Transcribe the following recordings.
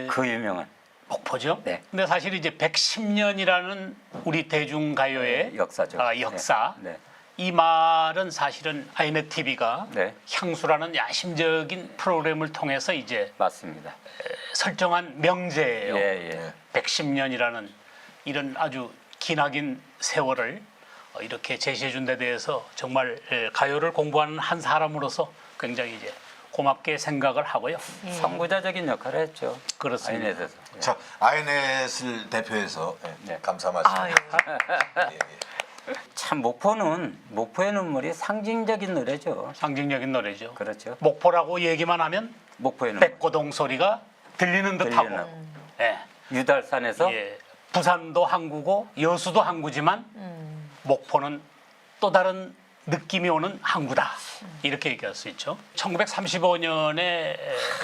그 유명한 목포죠. 네. 근데 사실 이제 110년이라는 우리 대중가요의 역사죠. 역사. 네. 이 말은 사실은 아이넷 TV가 네. 향수라는 야심적인 프로그램을 통해서 이제 맞습니다. 설정한 명제예요. 예. 110년이라는 이런 아주 기나긴 세월을 이렇게 제시해준 데 대해서 정말 가요를 공부하는 한 사람으로서 굉장히 이제 고맙게 생각을 하고요. 선구자적인 역할을 했죠. 그렇습니다. 아이넷에서. 예. 자, 아이넷을 대표해서 네. 감사 말씀. 아, 예. 예. 참 목포의 눈물이 상징적인 노래죠. 상징적인 노래죠. 그렇죠. 목포라고 얘기만 하면 목포의 눈물. 백고동 소리가 들리는 듯하고, 들리는. 예. 유달산에서 예. 부산도 항구고 여수도 항구지만 목포는 또 다른 느낌이 오는 항구다. 이렇게 얘기할 수 있죠. 1935년에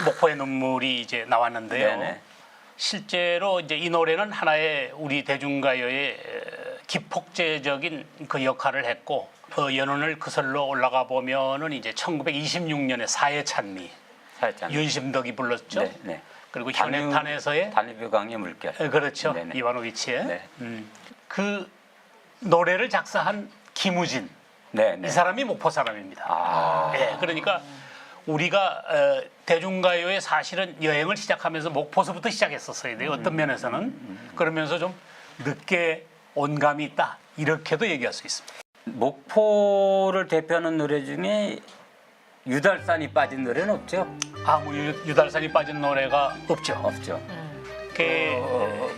목포의 눈물이 이제 나왔는데요. 네네. 실제로 이제 이 노래는 하나의 우리 대중가요의 기폭제적인 그 역할을 했고, 연원을 그설로 올라가 보면은 이제 1926년에 사회찬미 살짝 윤심덕이 불렀죠. 네. 그리고 현해탄에서의 단위뷰강의 물결. 그렇죠. 네네. 이와노비치의 네. 그 노래를 작사한 김우진 네. 이 사람이 목포 사람입니다. 아. 예, 그러니까 우리가 대중가요의 사실은 여행을 시작하면서 목포서부터 시작했었어야 돼요. 어떤 면에서는 그러면서 좀 늦게 온 감이 있다 이렇게도 얘기할 수 있습니다. 목포를 대표하는 노래 중에 유달산이 빠진 노래는 없죠? 뭐 유달산이 빠진 노래가 없죠. 없죠.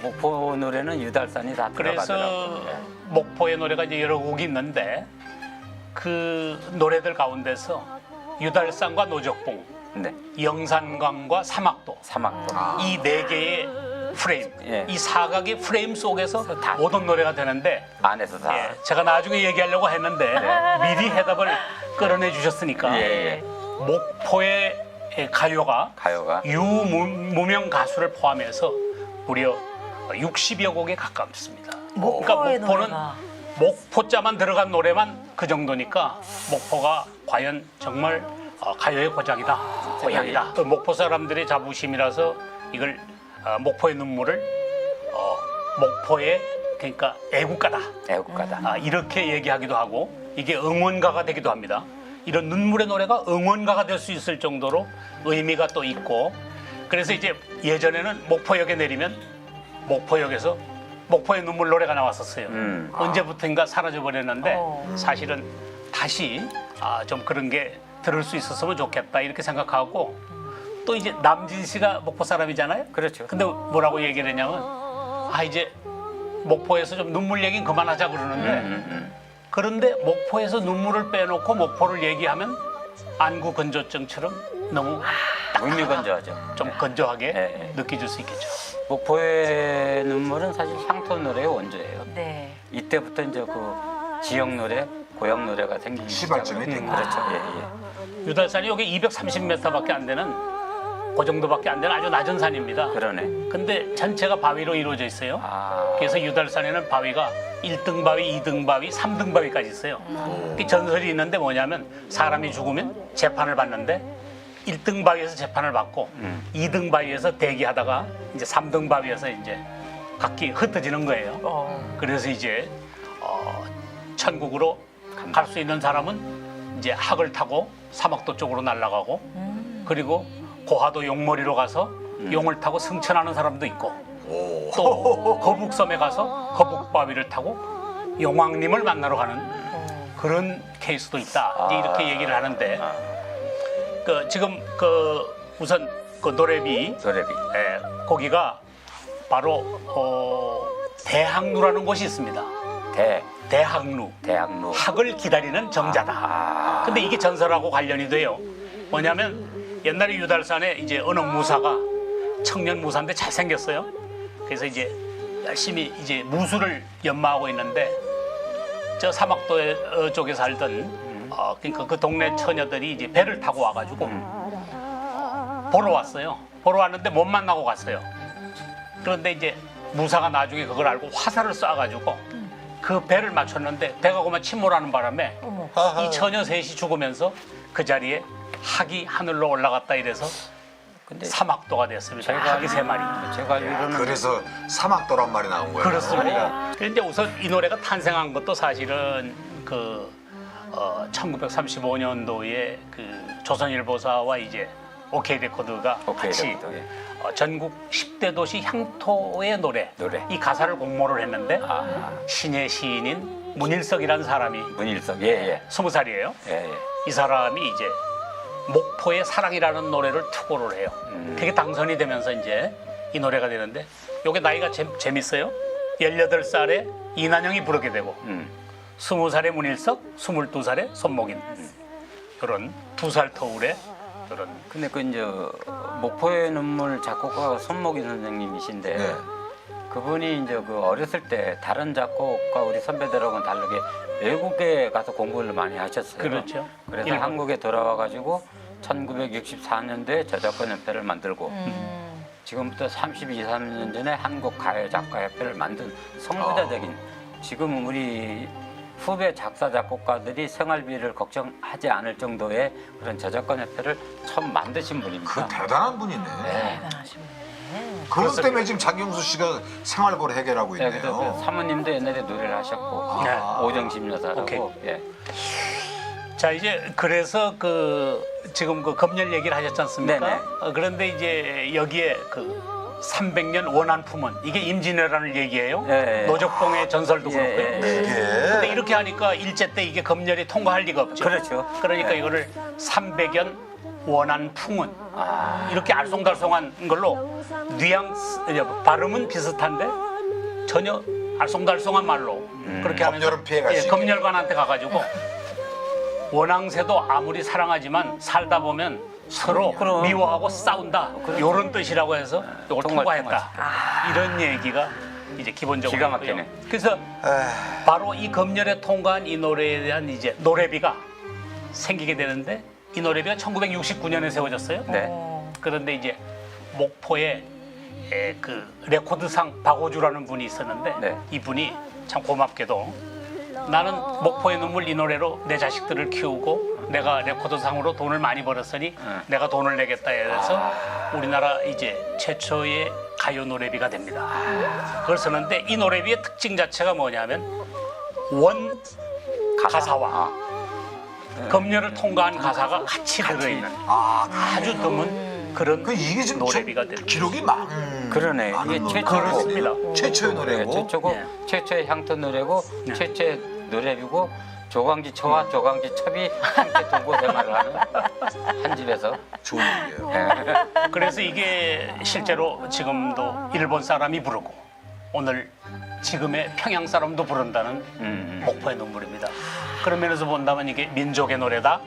목포 노래는 유달산이 다 그래서 들어가더라고요. 목포의 노래가 이제 여러 곡이 있는데 그 노래들 가운데서 유달산과 노적봉, 네. 영산강과 사막도 사막도. 이 네 개의 프레임, 예. 이 사각의 프레임 속에서 다 모든 노래가 되는데 안에서 다. 예, 제가 나중에 얘기하려고 했는데 미리 해답을 끌어내 주셨으니까 예. 목포의 가요가 유무명 가수를 포함해서 무려 60여 곡에 가깝습니다. 그러니까 목포의 목포는 노래가. 목포자만 들어간 노래만 그 정도니까 목포가 과연 정말 가요의 고장이다, 고향이다. 목포 사람들의 자부심이라서 이걸 목포의 눈물을 목포의 그러니까 애국가다. 애국가다. 이렇게 얘기하기도 하고 이게 응원가가 되기도 합니다. 이런 눈물의 노래가 응원가가 될 수 있을 정도로 의미가 또 있고, 그래서 이제 예전에는 목포역에 내리면 목포역에서 목포의 눈물 노래가 나왔었어요. 언제부터인가 사라져 버렸는데 사실은 다시 좀 그런 게 들을 수 있었으면 좋겠다 이렇게 생각하고, 또 이제 남진 씨가 목포 사람이잖아요. 그렇죠. 근데 뭐라고 얘기를 했냐면 이제 목포에서 좀 눈물 얘기는 그만하자 그러는데 그런데 목포에서 눈물을 빼놓고 목포를 얘기하면 안구 건조증처럼 너무 의미 건조하죠. 좀 건조하게 네. 느껴질 수 있겠죠. 목포의 눈물은 사실 향토 노래의 원조예요. 네. 이때부터 이제 그 지역 노래, 고향 노래가 생기기 시발점이 시작을 된 그렇죠. 거죠. 유달산이 여기 230m밖에 안 되는 그 정도밖에 안 되는 아주 낮은 산입니다. 그러네. 근데 전체가 바위로 이루어져 있어요. 아. 그래서 유달산에는 바위가 1등 바위, 2등 바위, 3등 바위까지 있어요. 그 전설이 있는데 뭐냐면 사람이 죽으면 재판을 받는데 1등 바위에서 재판을 받고 2등 바위에서 대기하다가 이제 3등 바위에서 이제 각기 흩어지는 거예요. 그래서 이제 천국으로 갈 수 있는 사람은 이제 학을 타고 사막도 쪽으로 날아가고 그리고 고하도 용머리로 가서 용을 타고 승천하는 사람도 있고 또 거북섬에 가서 거북바위를 타고 용왕님을 만나러 가는 그런 케이스도 있다. 이제 이렇게 얘기를 하는데 지금 우선 그 노래비 거기가 바로 대학루라는 곳이 있습니다. 대학루. 학을 기다리는 정자다. 근데 이게 전설하고 관련이 돼요. 뭐냐면 옛날에 유달산에 이제 어느 무사가 청년 무사인데 잘생겼어요. 그래서 이제 열심히 이제 무술을 연마하고 있는데 저 사막도 쪽에 살던 그러니까 그 동네 처녀들이 이제 배를 타고 와가지고 보러 왔어요. 보러 왔는데 못 만나고 갔어요. 그런데 이제 무사가 나중에 그걸 알고 화살을 쏴가지고 그 배를 맞췄는데 배가 그만 침몰하는 바람에 이 처녀 셋이 죽으면서 그 자리에 학이 하늘로 올라갔다 이래서 근데 사막도가 됐습니다. 닭이 3마리. 제가 알기로는 그래서 사막도란 말이 나온 거예요. 그렇습니다. 그런데 우선 이 노래가 탄생한 것도 사실은 그 1935년도에 그 조선일보사와 이제 OK 레코드가 오케이 같이 레코드, 예. 전국 10대 도시 향토의 노래 이 가사를 공모를 했는데 신예 시인인 문일석이라는 사람이 문일석 예예 20살이에요. 예, 예. 이 사람이 이제 목포의 사랑이라는 노래를 투고를 해요. 그게 당선이 되면서 이제 이 노래가 되는데 요게 나이가 재밌어요. 18살에 이난영이 부르게 되고 20살에 문일석, 22살에 손목인 이런 2살 터울의 이런 근데 그 이제 목포의 눈물 작곡가 손목인 선생님이신데 네. 그분이 이제 그 어렸을 때 다른 작곡가 우리 선배들하고는 다르게 외국에 가서 공부를 많이 하셨어요. 그렇죠. 그래서 일본. 한국에 돌아와 가지고 1964년도에 저작권협회를 만들고 지금부터 32, 3년 전에 한국가요작가협회를 만든 선구자적인 지금 우리 후배 작사 작곡가들이 생활비를 걱정하지 않을 정도의 그런 저작권협회를 처음 만드신 그 분입니다. 대단한 분이네. 대단하시네. 그것 때문에 지금 장경수 씨가 생활고를 해결하고 네, 있네요. 그래서 그 사모님도 옛날에 노래를 하셨고 네. 오정심 여사라고 오케이. 예. 자 이제 그래서 그 지금 그 검열 얘기를 하셨지 않습니까? 네네. 그런데 이제 여기에 그 300년 원한 품은 이게 임진왜란을 얘기해요. 예, 예. 노적봉의 전설도 예, 그렇고요. 예, 예. 근데 그게 이렇게 하니까 일제 때 이게 검열이 통과할 리가 없죠. 그렇죠. 그러니까 네. 이거를 300연 원한 풍은 이렇게 알쏭달쏭한 걸로 뉘앙스 발음은 비슷한데 전혀 알쏭달쏭한 말로 그렇게 하면서 검열은 피해갈 수 있게. 검열관한테 가가지고 원앙새도 아무리 사랑하지만 살다 보면 서로 그럼. 미워하고 싸운다 이런 뜻이라고 해서 이걸 통과했- 통과했다 이런 얘기가 이제 기본적으로 기가 막히네. 있고요. 그래서 바로 이 검열에 통과한 이 노래에 대한 이제 노래비가 생기게 되는데 이 노래비가 1969년에 세워졌어요. 네. 그런데 이제 목포에 그 레코드상 박오주라는 분이 있었는데 네. 이분이 참 고맙게도 나는 목포의 눈물 이 노래로 내 자식들을 키우고 내가 레코드상으로 돈을 많이 벌었으니 내가 돈을 내겠다 해서 우리나라 이제 최초의 가요 노래비가 됩니다. 그걸 쓰는데 이 노래비의 특징 자체가 뭐냐면 원 가사와 검열을 통과한 가사가 같이 들어있는 아주 드문 그런 이게 지금 노래비가 좀 됩니다. 기록이 많은 그러네. 이게 많은 최초로 그렇습니다. 최초의 노래고 최초고 예. 최초의 향토 노래고 네. 최초의 노래비고 조광지 초와 조광지 첩이 함께 동거 생활을 하는 한 집에서 좋은 얘기예요. 그래서 이게 실제로 지금도 일본 사람이 부르고 오늘 지금의 평양 사람도 부른다는 목포의 눈물입니다. 그런 면에서 본다면 이게 민족의 노래다.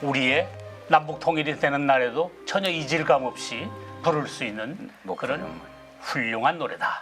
우리의 남북 통일이 되는 날에도 전혀 이질감 없이 부를 수 있는 목포의 그런 눈물. 훌륭한 노래다.